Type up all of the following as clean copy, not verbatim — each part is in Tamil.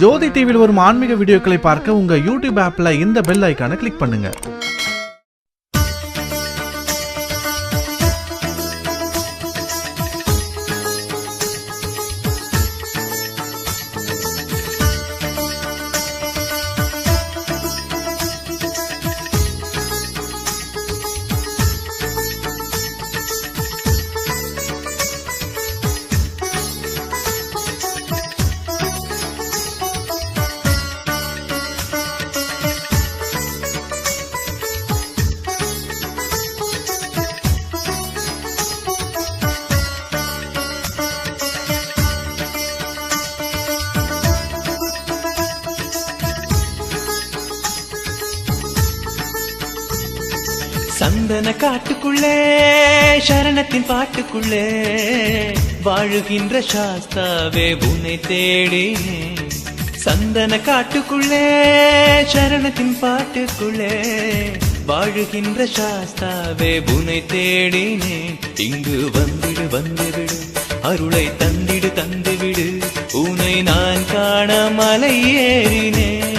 ஜோதி டிவியில் வரும் ஆன்மீக வீடியோக்களை பார்க்க உங்க யூடியூப் ஆப்ல இந்த பெல் ஐகானை கிளிக் பண்ணுங்க. சந்தன காட்டுக்குள்ளே சரணத்தின் பாட்டுக்குள்ளே வாழுகின்ற சாஸ்தாவே உன்னை தேடினேன். சந்தன காட்டுக்குள்ளே சரணத்தின் பாட்டுக்குள்ளே வாழுகின்ற சாஸ்தாவே உன்னை தேடினேன். இங்கு வந்துடு வந்துவிடு, அருளை தந்திடு தந்துவிடு, உன்னை நான் காண மலை ஏறினேன்.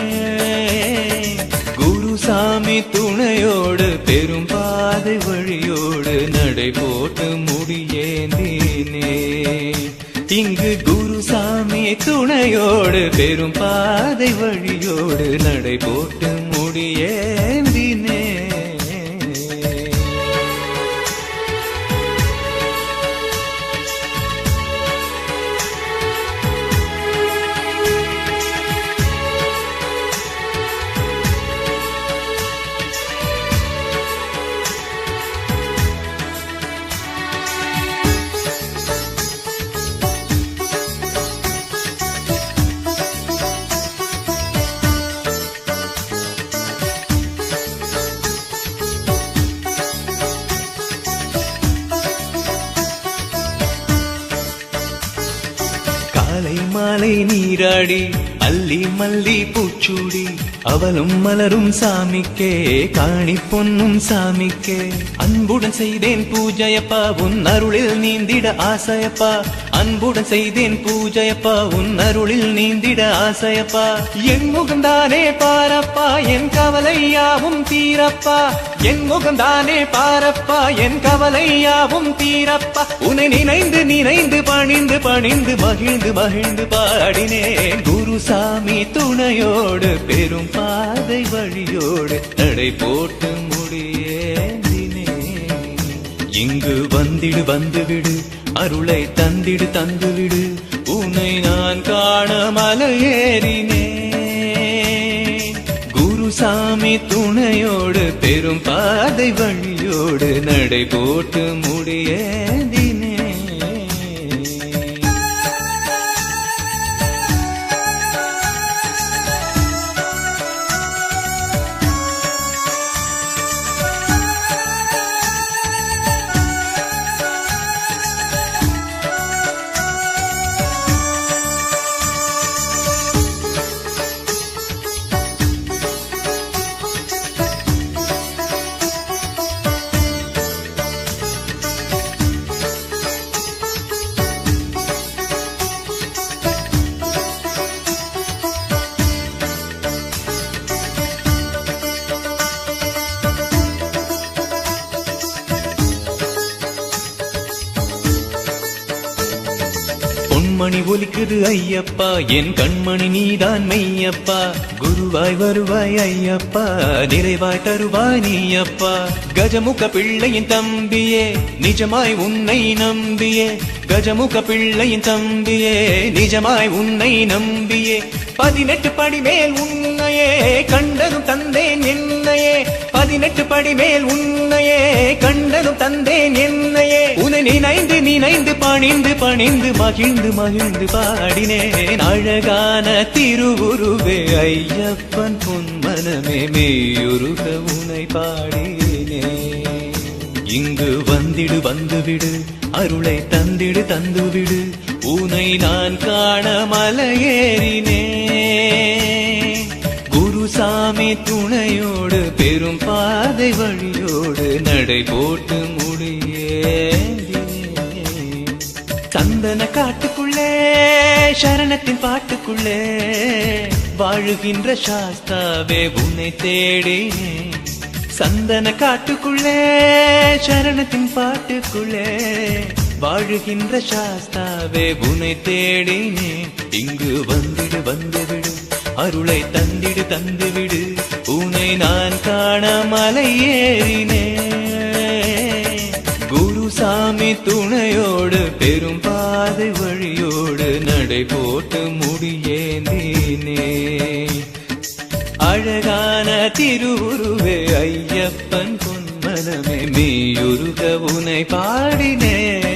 குருசாமி துணையோடு பெரும் பாதை வழியோடு நடை போட்டு முடியேந்தினே. இங்கு குருசாமி துணையோடு பெரும் பாதை வழியோடு நடை போட்டு முடியேந்தினே. காலை மாலை நீராடி அல்லி மல்லி பூச்சூடி அவளும் மலரும் சாமிக்கே காணி பொன்னும் சாமிக்கே. அன்புடன் செய்தேன் பூஜையப்பா உன் அருளில் நீந்திட ஆசையப்பா. அன்புடன் செய்தேன் பூஜையப்பா உன் அருளில் நீந்திட ஆசையப்பா. என் முகம்தானே பாரப்பா என் கவலையாவும் தீரப்பா. என் முகம்தானே பாரப்பா என் கவலையாவும் தீரப்பா. உன்னை நினைந்து நினைந்து பணிந்து பணிந்து மகிழ்ந்து மகிழ்ந்து பாடினேன். குருசாமி துணையோடு பெரும் பாதை வழியோடு நடை போட்டு முடியேந்தினேன். இங்கு வந்திடு வந்துவிடு, அருளை தந்திடு தந்துவிடு, உன்னை நான் காண மலையேறினேன். குருசாமி துணையோடு பெரும் பாதை வழியோடு நடை போட்டு முடியேந்தினேன். பொன்மணி ஒலிக்குது ஐயப்பா என் கண்மணி நீதான் மெய்யப்பா. குருவாய் வருவாய் ஐயப்பா, நிறைவாய் தருவாய் நீயப்பா. கஜமுக பிள்ளையின் தம்பியே நிஜமாய் உன்னை நம்பியே. கஜமுக பிள்ளையின் தம்பியே நிஜமாய் உன்னை நம்பியே. 18 படி மேல் உன்னையே கண்டதும் தந்தேன் என்னையே. 18 படி மேல் உன்னையே கண்டதும் தந்தேன் என்னையே. உன்னை நினைந்து நினைந்து பணிந்து பணிந்து மகிழ்ந்து மகிழ்ந்து பாடினேன். அழகான திருவுருவே ஐயப்பன் பொன்மனமே மெய்யுருக உன்னை பாடினேன். இங்கு வந்திடு வந்துவிடு, அருளை தந்திடு தந்துவிடு, உன்னை நான் காண மலையேறினேன். குருசாமி துணையோடு பெரும் பாதை வழியோடு நடை போட்டு முடியே. சந்தன காட்டுக்குள்ளே சரணத்தின் பாட்டுக்குள்ளே வாழுகின்ற சாஸ்தாவே உன்னை தேடினேன். சந்தன காட்டுக்குள்ளே சரணத்தின் பாட்டுக்குள்ளே வாழுகின்ற சாஸ்தாவே உன்னை தேடினேன். இங்கு வந்துடு வந்துவிடு, அருளை தந்திடு தந்துவிடு, உன்னை நான் காண மலை ஏறினேன். குருசாமி துணையோடு பெரும் பாதை வழியோடு நடை போட்டு முடியேந்தினே. அழகான திருவுருவே ஐயப்பன் பொன்மனமே மெய்யுருக உனை பாடினே.